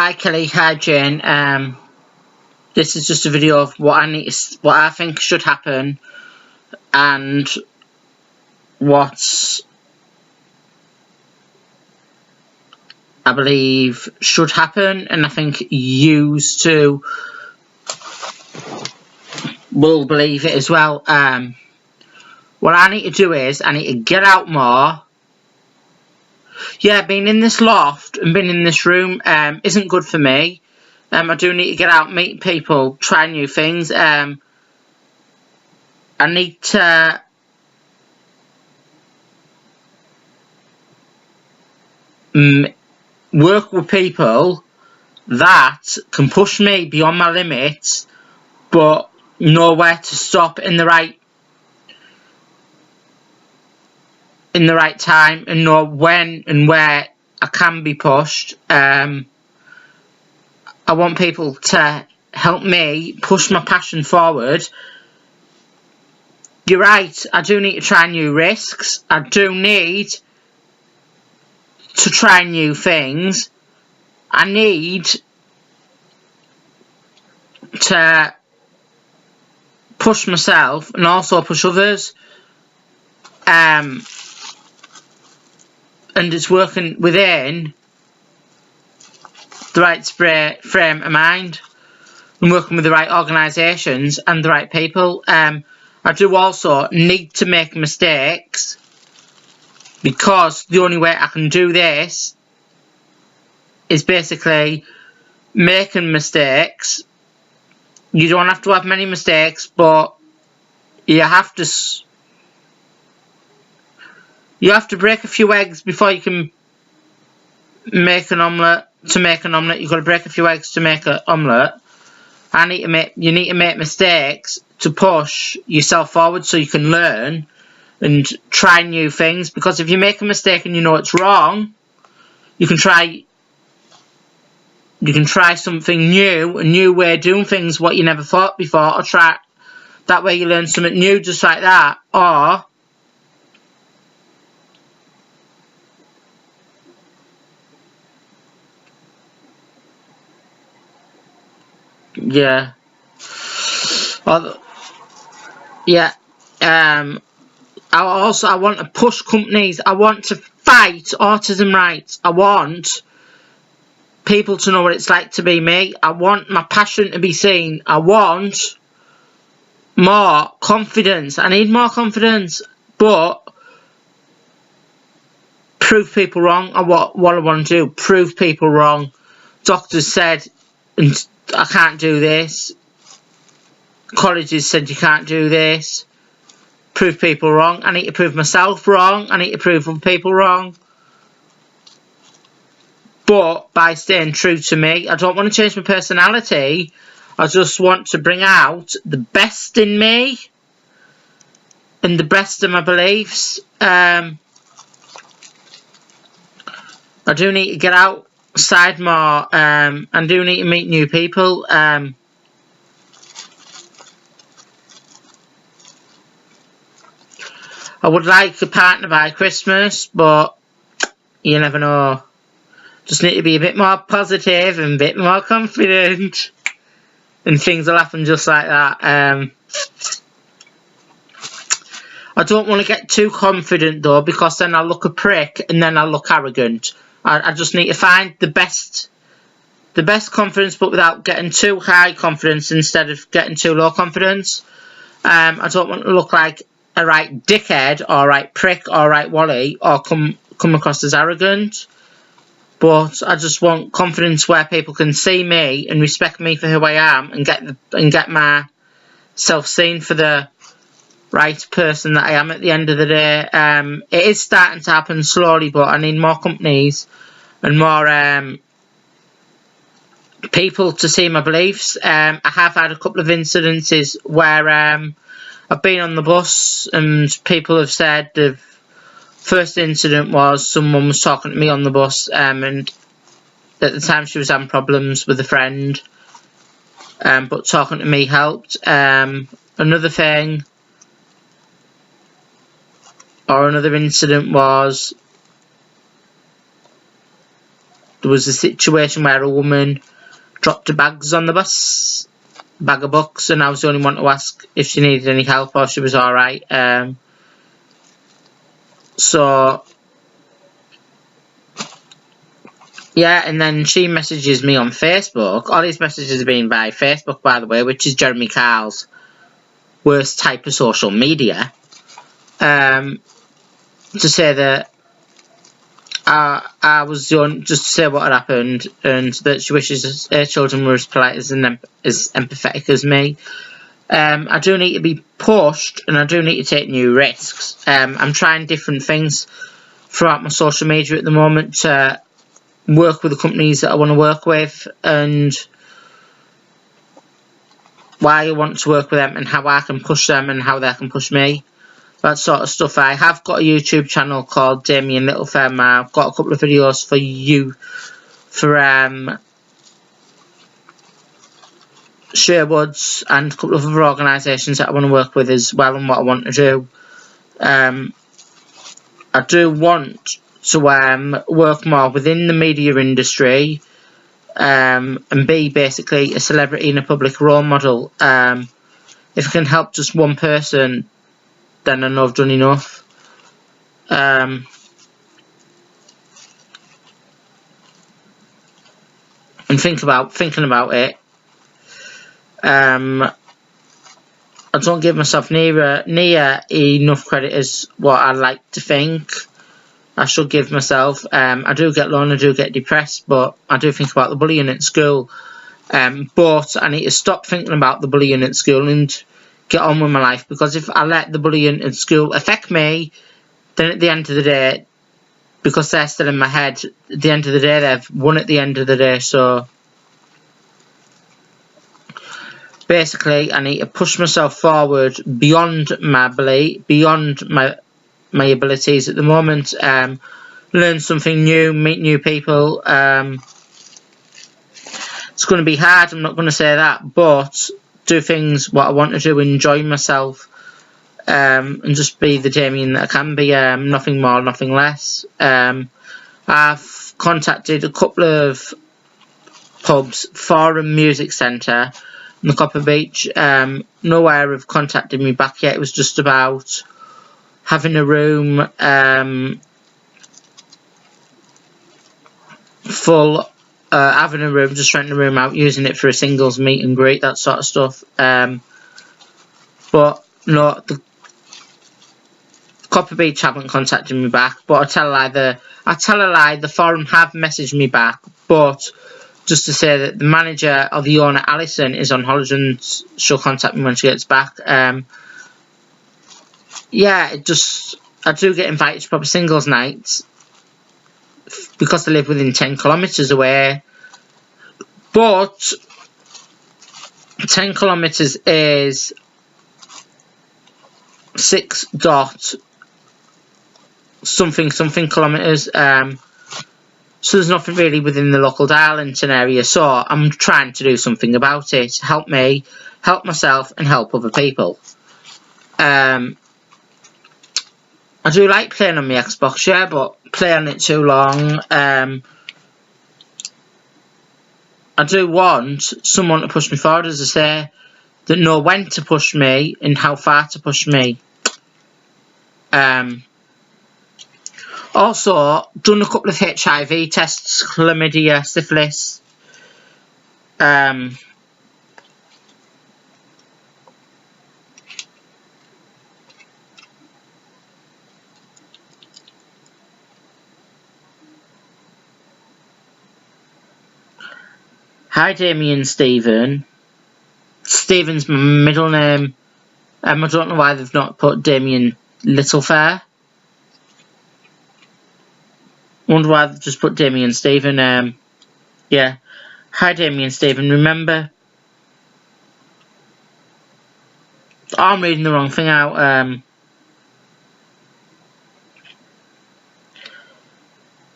Hi Kelly, hi Jane. This is just a video of what I think should happen, and what I believe should happen, and I think yous too will believe it as well. What I need to do is I need to get out more. Yeah, being in this loft and being in this room isn't good for me. I do need to get out, meet people, try new things. I need to work with people that can push me beyond my limits, but know where to stop in the right time, and know when and where I can be pushed. I want people to help me push my passion forward. You're right, I do need to try new risks. I do need to try new things. I need to push myself and also push others. And it's working within the right frame of mind, and working with the right organisations and the right people. I do also need to make mistakes, because the only way I can do this is basically making mistakes. You don't have to have many mistakes, but you have to break a few eggs before you can make an omelette. To make an omelette, you've got to break a few eggs to make an omelette. You need to make mistakes to push yourself forward, so you can learn and try new things. Because if you make a mistake and you know it's wrong, you can try something new, a new way of doing things, what you never thought before, or try that way you learn something new, just like that. Or yeah. I want to push companies. I want to fight autism rights. I want people to know what it's like to be me. I want my passion to be seen. I want more confidence. I need more confidence, but prove people wrong. What I want to do, prove people wrong. Doctors said I can't do this. Colleges said you can't do this. Prove people wrong. I need to prove myself wrong. I need to prove other people wrong. But by staying true to me. I don't want to change my personality. I just want to bring out the best in me and the best of my beliefs. I do need to get outside more. I do need to meet new people. I would like a partner by Christmas, but you never know. Just need to be a bit more positive and a bit more confident, and things will happen just like that. I don't want to get too confident though, because then I'll look a prick and then I'll look arrogant. I just need to find the best confidence, but without getting too high confidence instead of getting too low confidence. I don't want to look like a right dickhead or a right prick or a right wally, or come across as arrogant. But I just want confidence where people can see me and respect me for who I am, and get myself seen for the right person that I am at the end of the day. It is starting to happen slowly, but I need more companies and more people to see my beliefs. I have had a couple of incidences where I've been on the bus and people have said the first incident was someone was talking to me on the bus, and at the time she was having problems with a friend, but talking to me helped. Another thing, or another incident, was there was a situation where a woman dropped her bags on the bus, bag of books, and I was the only one to ask if she needed any help or she was alright. So yeah, and then she messages me on Facebook. All these messages have been by Facebook, by the way, which is Jeremy Carl's worst type of social media. To say that I was just to say what had happened, and that she wishes her children were as polite as empathetic as me. I do need to be pushed, and I do need to take new risks. I'm trying different things throughout my social media at the moment to work with the companies that I want to work with, and why I want to work with them, and how I can push them, and how they can push me. That sort of stuff. I have got a YouTube channel called Damien Littlefirm. I've got a couple of videos for you for Sherwoods and a couple of other organisations that I want to work with as well, and what I want to do. I do want to work more within the media industry, and be basically a celebrity and a public role model. If I can help just one person, then I know I've done enough. And thinking about it, I don't give myself near enough credit as what I like to think I should give myself. I do get low and I do get depressed, but I do think about the bullying at school. But I need to stop thinking about the bullying at school and get on with my life, because if I let the bullying at school affect me, then at the end of the day, because they're still in my head, at the end of the day, they've won at the end of the day. So basically, I need to push myself forward beyond my abilities at the moment. Learn something new, meet new people. It's going to be hard, I'm not going to say that, but do things what I want to do, enjoy myself, and just be the Damien that I can be, nothing more, nothing less. I've contacted a couple of pubs, Forum Music Centre in the Copper Beach. Nowhere have contacted me back yet. It was just about having a room full. Having a room, just renting a room out, using it for a singles meet and greet, that sort of stuff. But no, the Copper Beach haven't contacted me back. But I tell a lie, the Forum have messaged me back. But just to say that the manager or the owner, Alison, is on holiday and she'll contact me when she gets back. Yeah, I do get invited to proper singles nights, because they live within 10 kilometres away, but 10 kilometres is 6 dot something kilometres, so there's nothing really within the local Darlington area. So I'm trying to do something about it, help me, help myself, and help other people. I do like playing on my Xbox, yeah, but play on it too long. I do want someone to push me forward, as I say, that know when to push me and how far to push me. Also, done a couple of HIV tests, chlamydia, syphilis. Hi, Damien Stephen. Stephen's my middle name. I don't know why they've not put Damien Littlefair. Wonder why they've just put Damien Stephen. Yeah. Hi, Damien Stephen. Remember? Oh, I'm reading the wrong thing out.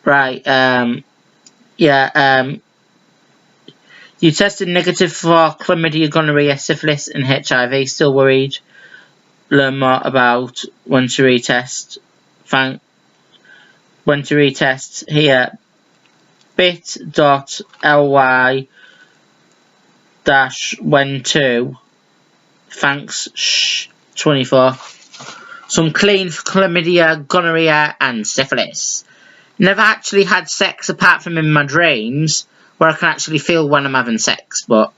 Right. Yeah. You tested negative for chlamydia, gonorrhea, syphilis, and HIV. Still worried? Learn more about when to retest. When to retest here. bit.ly-when2 thanks 24. So I'm clean for chlamydia, gonorrhea and syphilis. Never actually had sex apart from in my dreams, where I can actually feel when I'm having sex, but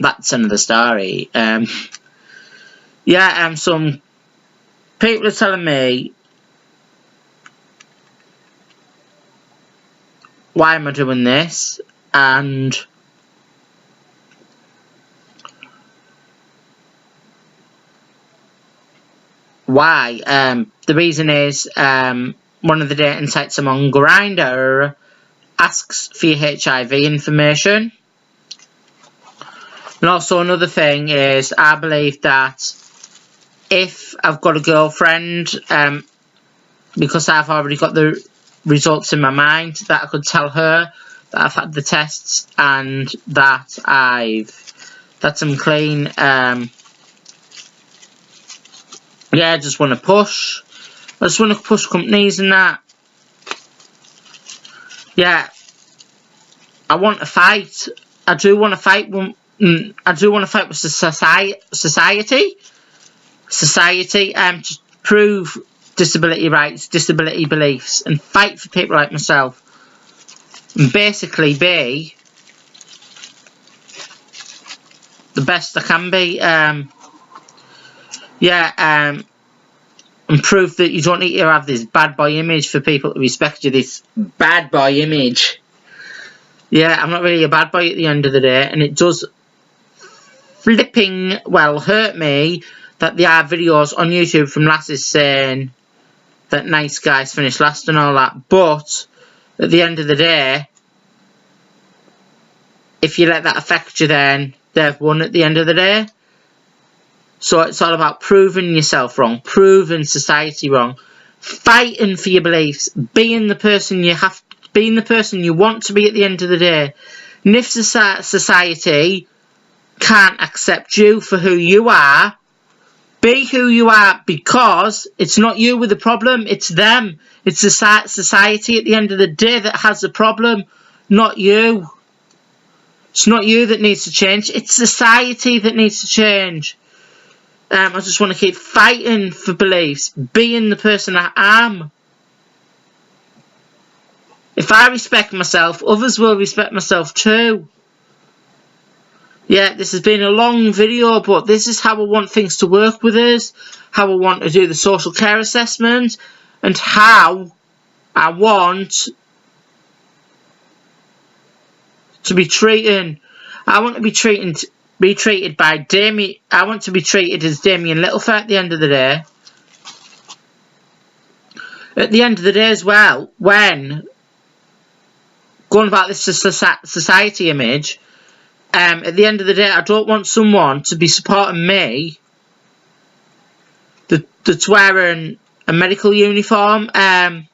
that's another story. Some people are telling me, why am I doing this? And why? The reason is, one of the dating sites I'm on, Grindr, asks for your HIV information. And also another thing is, I believe that if I've got a girlfriend, because I've already got the results in my mind, that I could tell her that I've had the tests and that I'm clean. I just want to push. I just want to push companies and that. Yeah, I want to fight. I do want to fight. I do want to fight with society. To prove disability rights, disability beliefs, and fight for people like myself. And basically be the best I can be. And prove that you don't need to have this bad boy image for people to respect you. This bad boy image. Yeah, I'm not really a bad boy at the end of the day, and it does flipping well hurt me that there are videos on YouTube from lasses saying that nice guys finish last and all that. But at the end of the day, if you let that affect you, then they've won at the end of the day. So it's all about proving yourself wrong, proving society wrong, fighting for your beliefs, being the person you have, being the person you want to be at the end of the day. And if society can't accept you for who you are, be who you are, because it's not you with the problem, it's them. It's society at the end of the day that has the problem, not you. It's not you that needs to change, it's society that needs to change. I just want to keep fighting for beliefs, being the person I am. If I respect myself, others will respect myself too. Yeah, this has been a long video, but this is how I want things to work with us, how I want to do the social care assessment, and how I want to be treated. I want to be treated by Damien. I want to be treated as Damien Littlefoot at the end of the day. At the end of the day as well, when going about this society image, at the end of the day, I don't want someone to be supporting me that's wearing a medical uniform. I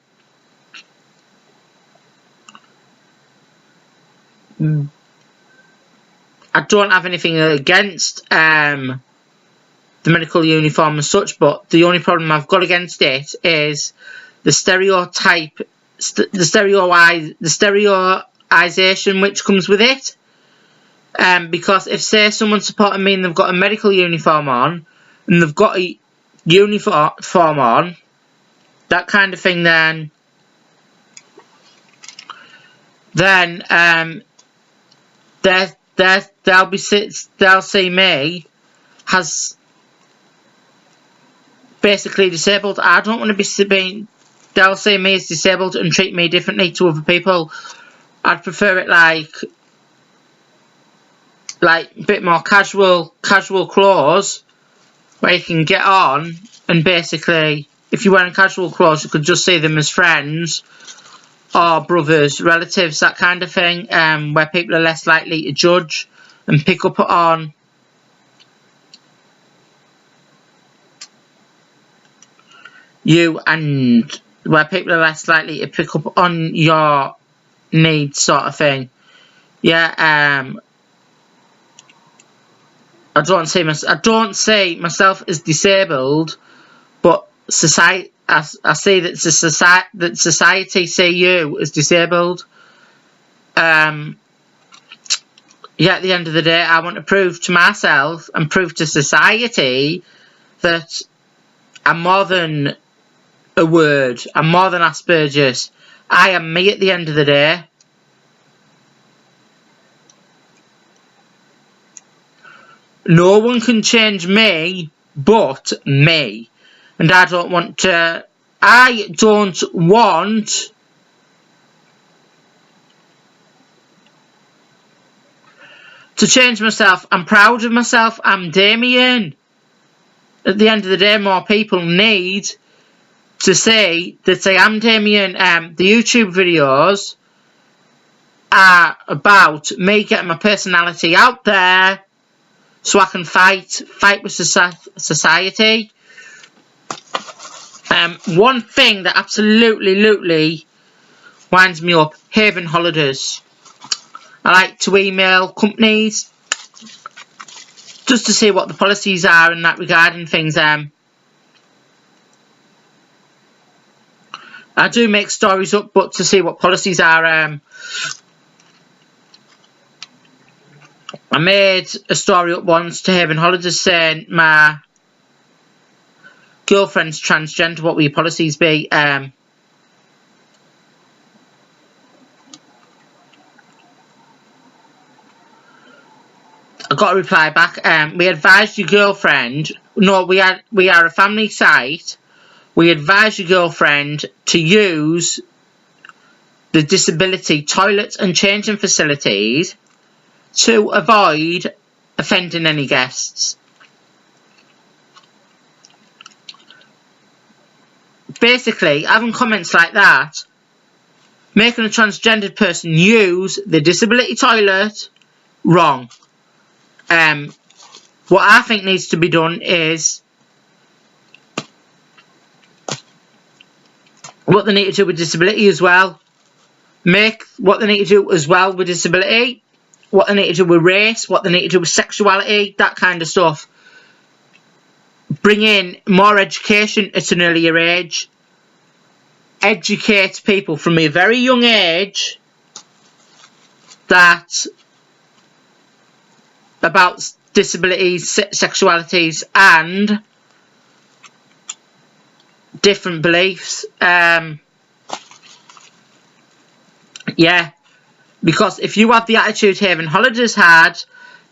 don't have anything against the medical uniform as such, but the only problem I've got against it is the stereotype, the stereoization which comes with it. Because if, say, someone's supporting me and they've got a medical uniform on, and they've got a uniform on, that kind of thing, then they'll see me as basically disabled. I don't want to be seen. They'll see me as disabled and treat me differently to other people. I'd prefer it like a bit more casual clothes, where you can get on, and basically, if you're wearing casual clothes, you could just see them as friends or brothers, relatives, that kind of thing, where people are less likely to judge and pick up on you, and where people are less likely to pick up on your needs, sort of thing. Yeah, I don't see myself as disabled, but society, I see that society see you as disabled. yeah, at the end of the day, I want to prove to myself and prove to society that I'm more than a word. I'm more than Asperger's. I am me at the end of the day. No one can change me but me. And I don't want to change myself. I'm proud of myself. I'm Damien. At the end of the day, more people need to say that I am Damien. The YouTube videos are about me getting my personality out there so I can fight with society. One thing that absolutely winds me up, Haven Holidays. I like to email companies just to see what the policies are and that regarding things. I do make stories up, but to see what policies are. I made a story up once to Haven Holidays saying my girlfriend's transgender, what will your policies be? I got a reply back. We advised your girlfriend. No, we are a family site. We advise your girlfriend to use the disability toilets and changing facilities to avoid offending any guests. Basically, having comments like that, making a transgendered person use the disability toilet, wrong. What I think needs to be done is what they need to do with disability as well. Make what they need to do as well with disability, what they need to do with race, what they need to do with sexuality, that kind of stuff. Bring in more education at an earlier age. Educate people from a very young age about disabilities, sexualities and different beliefs. Yeah, because if you have the attitude Haven Holidays had,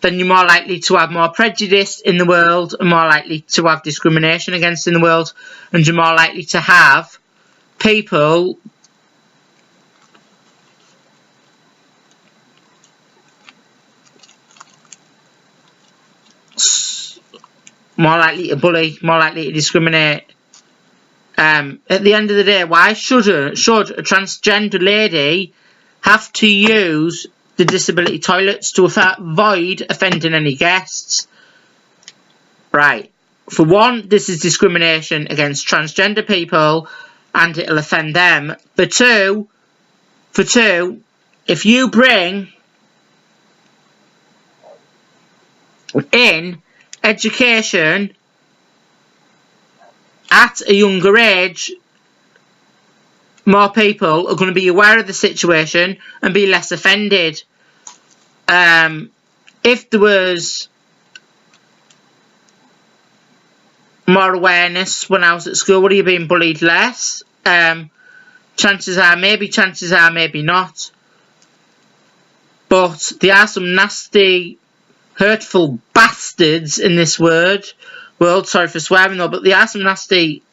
then you're more likely to have more prejudice in the world and more likely to have discrimination against in the world, and you're more likely to have people more likely to bully, more likely to discriminate. At the end of the day, why should a transgender lady have to use the disability toilets to avoid offending any guests? Right. For one, this is discrimination against transgender people and it'll offend them. For two, if you bring in education at a younger age, more people are going to be aware of the situation and be less offended. If there was more awareness when I was at school, would you being bullied less? Chances are maybe not. But there are some nasty, hurtful bastards in this world. Sorry for swearing though, but there are some nasty,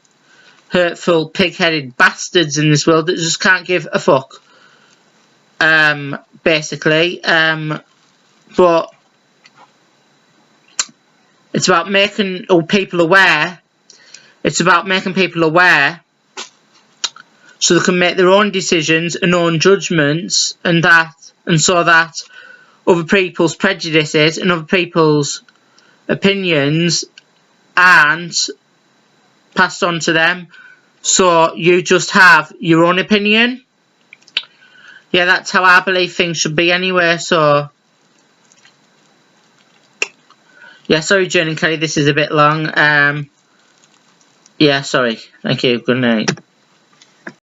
hurtful, pig-headed bastards in this world that just can't give a fuck. Basically. But it's about making people aware. It's about making people aware so they can make their own decisions and own judgments, and so that other people's prejudices and other people's opinions aren't passed on to them. So you just have your own opinion. Yeah, that's how I believe things should be anyway. So yeah, sorry Jane and Kelly, this is a bit long. Yeah, sorry. Thank you. Good night.